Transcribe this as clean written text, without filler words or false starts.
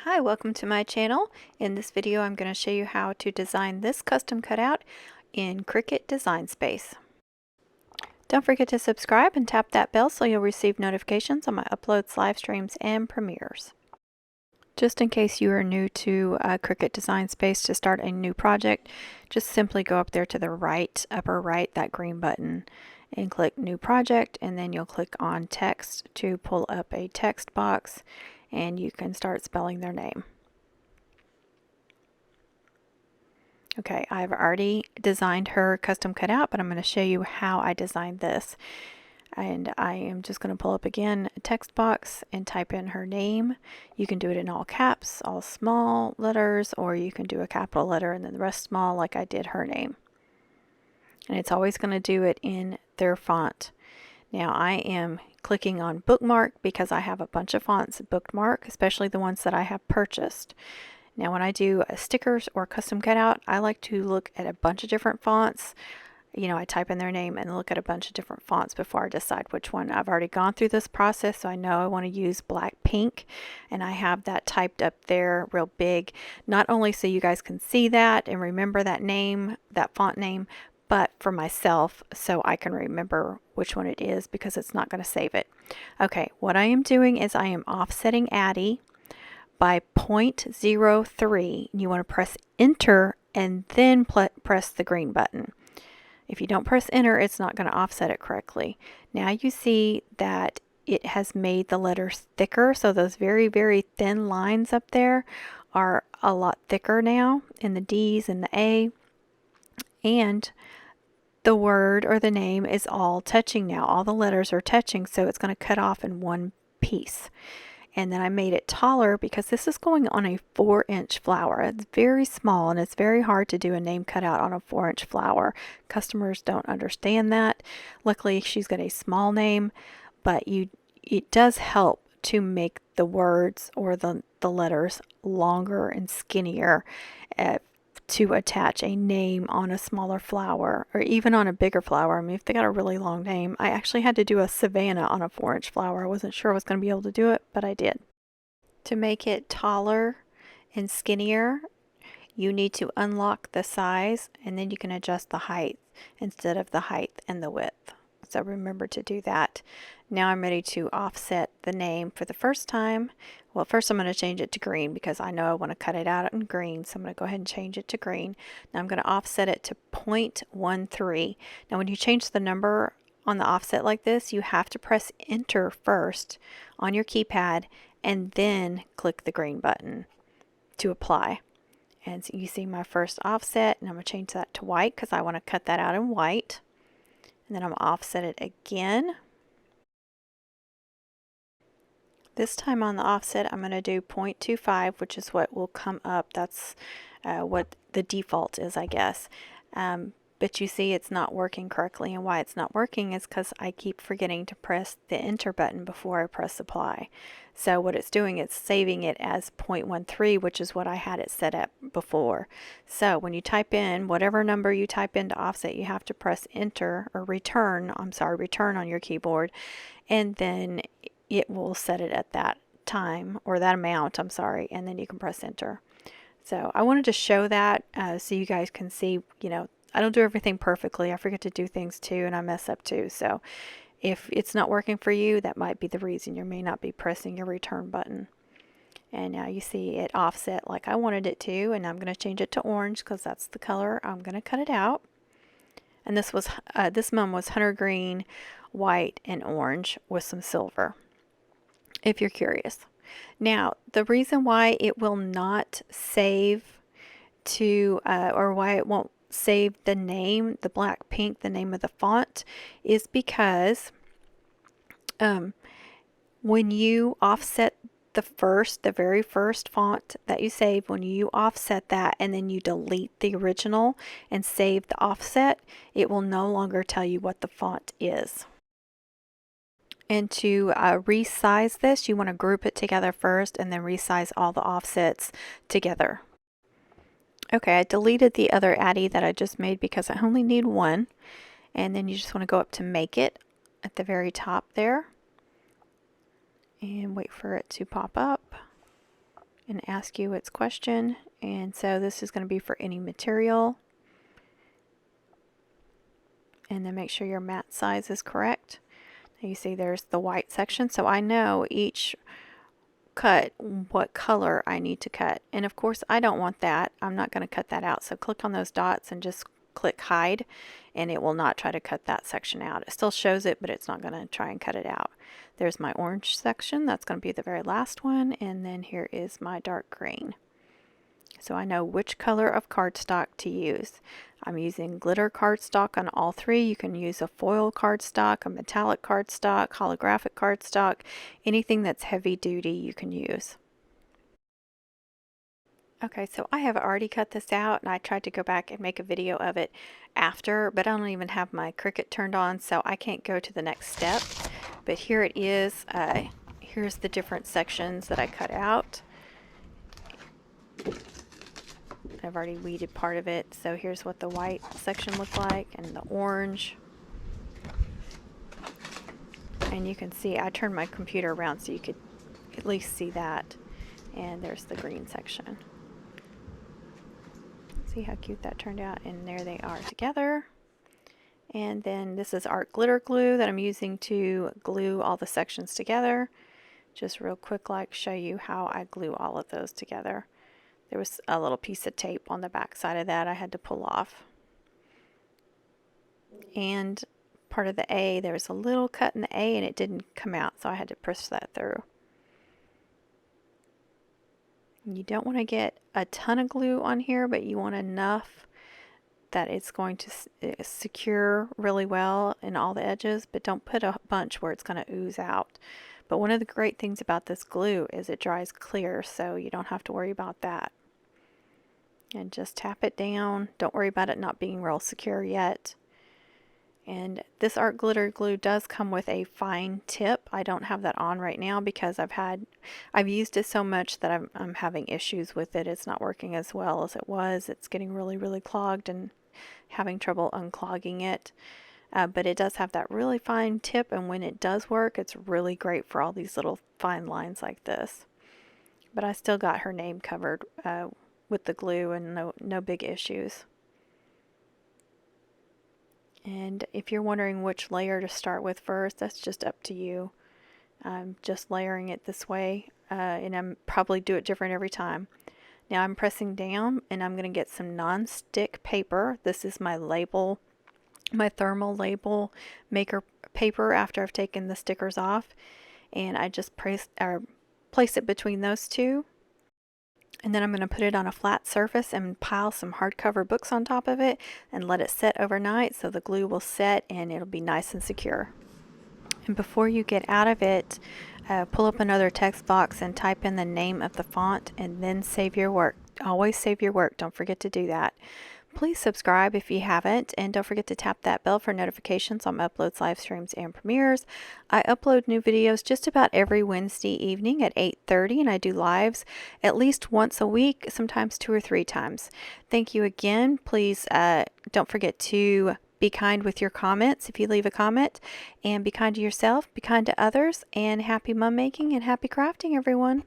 Hi, welcome to my channel. In this video I'm going to show you how to design this custom cutout in Cricut Design Space. Don't forget to subscribe and tap that bell so you'll receive notifications on my uploads, live streams, and premieres. Just in case you are new to Cricut Design Space to start a new project, just simply go up there to the right, upper right, that green button, and click New Project, and then you'll click on Text to pull up a text box, and you can start spelling their name. Okay, I've already designed her custom cutout, but I'm going to show you how I designed this. And I am just going to pull up again a text box and type in her name. You can do it in all caps, all small letters, or you can do a capital letter and then the rest small like I did her name. And it's always going to do it in their font. Now I am clicking on bookmark because I have a bunch of fonts bookmark, especially the ones that I have purchased. Now when I do stickers or custom cutout, I like to look at a bunch of different fonts. You know, I type in their name and look at a bunch of different fonts before I decide which one. I've already gone through this process, so I know I want to use black pink, and I have that typed up there real big, not only so you guys can see that and remember that name, that font name, but for myself so I can remember which one it is because it's not going to save it. Okay, what I am doing is I am offsetting Addie by 0.03. You want to press enter and then press the green button. If you don't press enter, it's not going to offset it correctly. Now you see that it has made the letters thicker, so those very, very thin lines up there are a lot thicker now in the D's and the A, and the word or the name is all touching now. All the letters are touching, so it's going to cut off in one piece. And then I made it taller because this is going on a 4-inch flower. It's very small and it's very hard to do a name cutout on a 4-inch flower. Customers don't understand that. Luckily she's got a small name, but it does help to make the words or the letters longer and skinnier to attach a name on a smaller flower or even on a bigger flower. I mean, if they got a really long name, I actually had to do a Savannah on a 4-inch flower. I wasn't sure I was going to be able to do it, but I did. To make it taller and skinnier, you need to unlock the size and then you can adjust the height instead of the height and the width. So remember to do that. Now I'm ready to offset the name for the first time. Well, first I'm going to change it to green because I know I want to cut it out in green. So I'm going to go ahead and change it to green. Now I'm going to offset it to 0.13. Now when you change the number on the offset like this, you have to press enter first on your keypad and then click the green button to apply. And so you see my first offset, and I'm going to change that to white because I want to cut that out in white. And then I'm going to offset it again. This time on the offset, I'm going to do 0.25, which is what will come up. That's what the default is, I guess. But you see it's not working correctly, and why it's not working is because I keep forgetting to press the enter button before I press apply. So what it's doing, it's saving it as 0.13, which is what I had it set up before. So when you type in whatever number you type into offset, you have to press enter or return on your keyboard, and then it will set it at that time or that amount, and then you can press enter. So I wanted to show that so you guys can see, you know, I don't do everything perfectly. I forget to do things too, and I mess up too. So if it's not working for you, that might be the reason. You may not be pressing your return button. And now you see it offset like I wanted it to, and I'm going to change it to orange because that's the color I'm going to cut it out. And this one was hunter green, white, and orange with some silver, if you're curious. Now, the reason why it will not save to, or why it won't save the name, the black pink, the name of the font, is because when you offset the very first font that you save, when you offset that and then you delete the original and save the offset, it will no longer tell you what the font is. And to resize this, you want to group it together first and then resize all the offsets together. Okay, I deleted the other Addie that I just made because I only need one. And then you just want to go up to make it at the very top there and wait for it to pop up. and ask you its question. And so this is going to be for any material. And then make sure your mat size is correct. You see there's the white section, so I know each cut what color I need to cut. And of course I don't want that. I'm not going to cut that out. So click on those dots and just click hide, and it will not try to cut that section out. It still shows it, but it's not going to try and cut it out. There's my orange section. That's going to be the very last one. And then here is my dark green. So I know which color of cardstock to use. I'm using glitter cardstock on all three. You can use a foil cardstock, a metallic cardstock, holographic cardstock, anything that's heavy duty you can use. Okay, so I have already cut this out, and I tried to go back and make a video of it after, but I don't even have my Cricut turned on, so I can't go to the next step. But here it is. Here's the different sections that I cut out. I've already weeded part of it, so here's what the white section looked like, and the orange. And you can see I turned my computer around so you could at least see that. And there's the green section. See how cute that turned out, and there they are together. And then this is art glitter glue that I'm using to glue all the sections together. Just real quick, like, show you how I glue all of those together. There was a little piece of tape on the back side of that I had to pull off. And part of the A, there was a little cut in the A and it didn't come out, so I had to push that through. You don't want to get a ton of glue on here, but you want enough that it's going to secure really well in all the edges, but don't put a bunch where it's going to ooze out. But one of the great things about this glue is it dries clear, so you don't have to worry about that. And just tap it down. Don't worry about it not being real secure yet. And this art glitter glue does come with a fine tip. I don't have that on right now because I've used it so much that I'm having issues with it. It's not working as well as it was. It's getting really clogged and having trouble unclogging it. But it does have that really fine tip, and when it does work, it's really great for all these little fine lines like this. But I still got her name covered with the glue, and no big issues. And if you're wondering which layer to start with first, that's just up to you. I'm just layering it this way, and I'm probably do it different every time. Now I'm pressing down, and I'm going to get some non-stick paper. This is my label, my thermal label maker paper after I've taken the stickers off, and I just place it between those two. And then I'm going to put it on a flat surface and pile some hardcover books on top of it and let it set overnight so the glue will set and it'll be nice and secure. And before you get out of it, pull up another text box and type in the name of the font and then save your work. Always save your work. Don't forget to do that. Please subscribe if you haven't, and don't forget to tap that bell for notifications on uploads, live streams, and premieres. I upload new videos just about every Wednesday evening at 8:30, and I do lives at least once a week, sometimes 2 or 3 times. Thank you again. Please don't forget to be kind with your comments if you leave a comment, and be kind to yourself, be kind to others, and happy mum making and happy crafting, everyone.